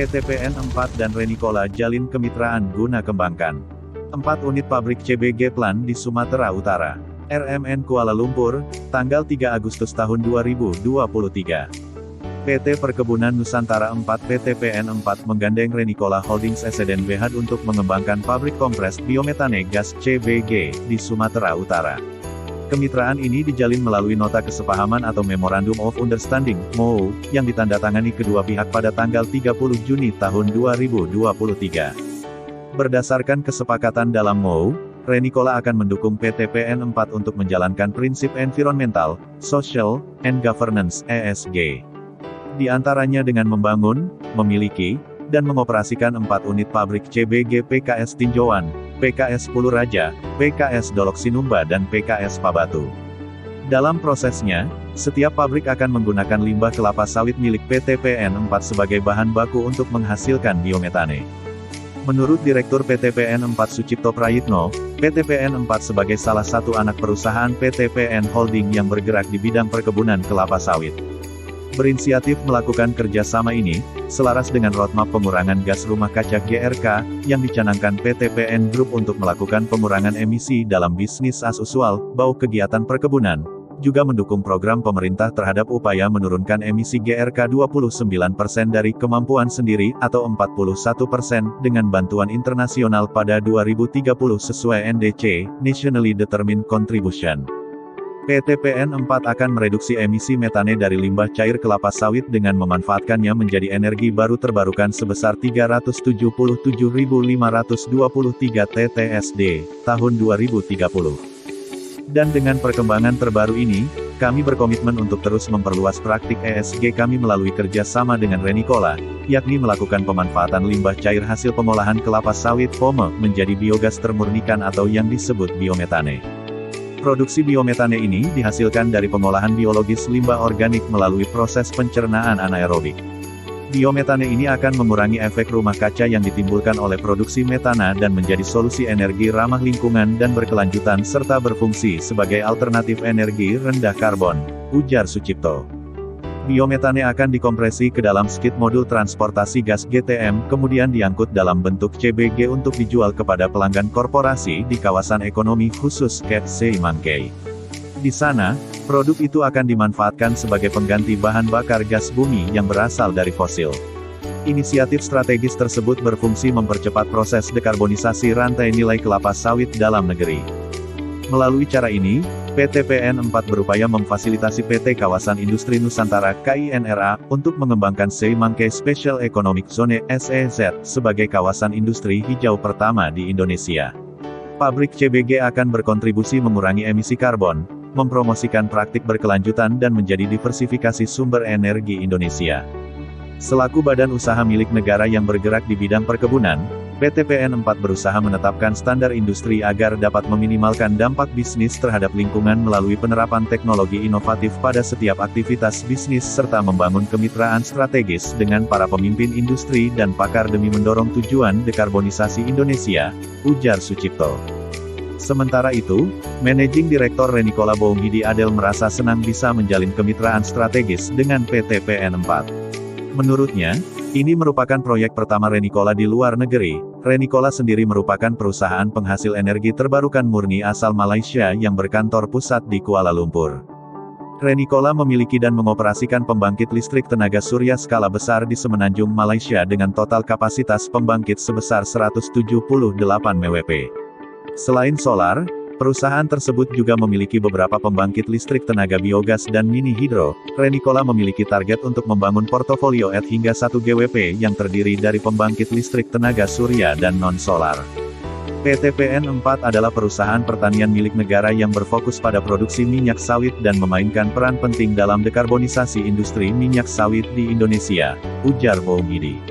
PT PN 4 dan Renicola jalin kemitraan guna kembangkan 4 unit pabrik CBG Plan di Sumatera Utara. RMN Kuala Lumpur, tanggal 3 Agustus tahun 2023. PT Perkebunan Nusantara 4 PT PN 4 menggandeng Renicola Holdings SDN Berhad untuk mengembangkan pabrik kompres biometane gas CBG di Sumatera Utara. Kemitraan ini dijalin melalui nota kesepahaman atau Memorandum of Understanding (MOU) yang ditandatangani kedua pihak pada tanggal 30 Juni tahun 2023. Berdasarkan kesepakatan dalam MOU, Renicola akan mendukung PT PN 4 untuk menjalankan prinsip Environmental, Social, and Governance (ESG). Di antaranya dengan membangun, memiliki, dan mengoperasikan 4 unit pabrik CBG PKS Tinjauan, PKS Pulu Raja, PKS Dolok Sinumba dan PKS Pabatu. Dalam prosesnya, setiap pabrik akan menggunakan limbah kelapa sawit milik PT PN 4 sebagai bahan baku untuk menghasilkan biometane. Menurut Direktur PT PN 4 Sucipto Prayitno, PT PN 4 sebagai salah satu anak perusahaan PT PN Holding yang bergerak di bidang perkebunan kelapa sawit, berinisiatif melakukan kerjasama ini, selaras dengan roadmap pengurangan gas rumah kaca GRK, yang dicanangkan PT PN Group untuk melakukan pengurangan emisi dalam bisnis as usual, bau kegiatan perkebunan, juga mendukung program pemerintah terhadap upaya menurunkan emisi GRK 29% dari kemampuan sendiri, atau 41%, dengan bantuan internasional pada 2030 sesuai NDC, Nationally Determined Contribution. PT PN 4 akan mereduksi emisi metane dari limbah cair kelapa sawit dengan memanfaatkannya menjadi energi baru terbarukan sebesar 377.523 TTSD, tahun 2030. Dan dengan perkembangan terbaru ini, kami berkomitmen untuk terus memperluas praktik ESG kami melalui kerjasama dengan Renicola, yakni melakukan pemanfaatan limbah cair hasil pengolahan kelapa sawit (POME) menjadi biogas termurnikan atau yang disebut biometane. Produksi biometane ini dihasilkan dari pengolahan biologis limbah organik melalui proses pencernaan anaerobik. Biometane ini akan mengurangi efek rumah kaca yang ditimbulkan oleh produksi metana dan menjadi solusi energi ramah lingkungan dan berkelanjutan serta berfungsi sebagai alternatif energi rendah karbon, ujar Sucipto. Biometane akan dikompresi ke dalam skid modul transportasi gas GTM, kemudian diangkut dalam bentuk CBG untuk dijual kepada pelanggan korporasi di kawasan ekonomi khusus KEC Mangkei. Di sana, produk itu akan dimanfaatkan sebagai pengganti bahan bakar gas bumi yang berasal dari fosil. Inisiatif strategis tersebut berfungsi mempercepat proses dekarbonisasi rantai nilai kelapa sawit dalam negeri. Melalui cara ini, PT PN 4 berupaya memfasilitasi PT Kawasan Industri Nusantara (KINRA) untuk mengembangkan SEI Mangkei Special Economic Zone (SEZ) sebagai kawasan industri hijau pertama di Indonesia. Pabrik CBG akan berkontribusi mengurangi emisi karbon, mempromosikan praktik berkelanjutan dan menjadi diversifikasi sumber energi Indonesia. Selaku badan usaha milik negara yang bergerak di bidang perkebunan, PT PN 4 berusaha menetapkan standar industri agar dapat meminimalkan dampak bisnis terhadap lingkungan melalui penerapan teknologi inovatif pada setiap aktivitas bisnis serta membangun kemitraan strategis dengan para pemimpin industri dan pakar demi mendorong tujuan dekarbonisasi Indonesia, ujar Sucipto. Sementara itu, Managing Direktur Renicola Bounghidi Adel merasa senang bisa menjalin kemitraan strategis dengan PT PN 4. Menurutnya, ini merupakan proyek pertama Renicola di luar negeri. Renicola sendiri merupakan perusahaan penghasil energi terbarukan murni asal Malaysia yang berkantor pusat di Kuala Lumpur. Renicola memiliki dan mengoperasikan pembangkit listrik tenaga surya skala besar di Semenanjung, Malaysia dengan total kapasitas pembangkit sebesar 178 MW. Selain solar, perusahaan tersebut juga memiliki beberapa pembangkit listrik tenaga biogas dan mini hidro. Renicola memiliki target untuk membangun portofolio ET hingga 1 GWP yang terdiri dari pembangkit listrik tenaga surya dan non-solar. PT PN 4 adalah perusahaan pertanian milik negara yang berfokus pada produksi minyak sawit dan memainkan peran penting dalam dekarbonisasi industri minyak sawit di Indonesia, ujar Bounghidi.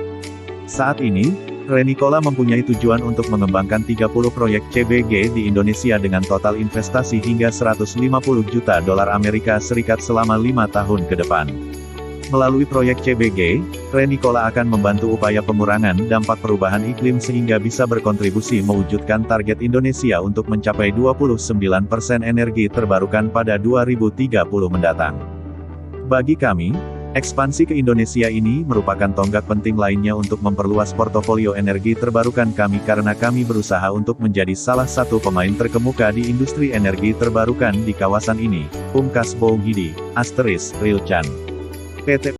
Saat ini, Renicola mempunyai tujuan untuk mengembangkan 30 proyek CBG di Indonesia dengan total investasi hingga 150 juta dolar Amerika Serikat selama 5 tahun ke depan. Melalui proyek CBG, Renicola akan membantu upaya pengurangan dampak perubahan iklim sehingga bisa berkontribusi mewujudkan target Indonesia untuk mencapai 29% energi terbarukan pada 2030 mendatang. Bagi kami, Ekspansi ke Indonesia ini merupakan tonggak penting lainnya untuk memperluas portofolio energi terbarukan kami karena kami berusaha untuk menjadi salah satu pemain terkemuka di industri energi terbarukan di kawasan ini. Pungkas Boughidi, *Real Chan. PT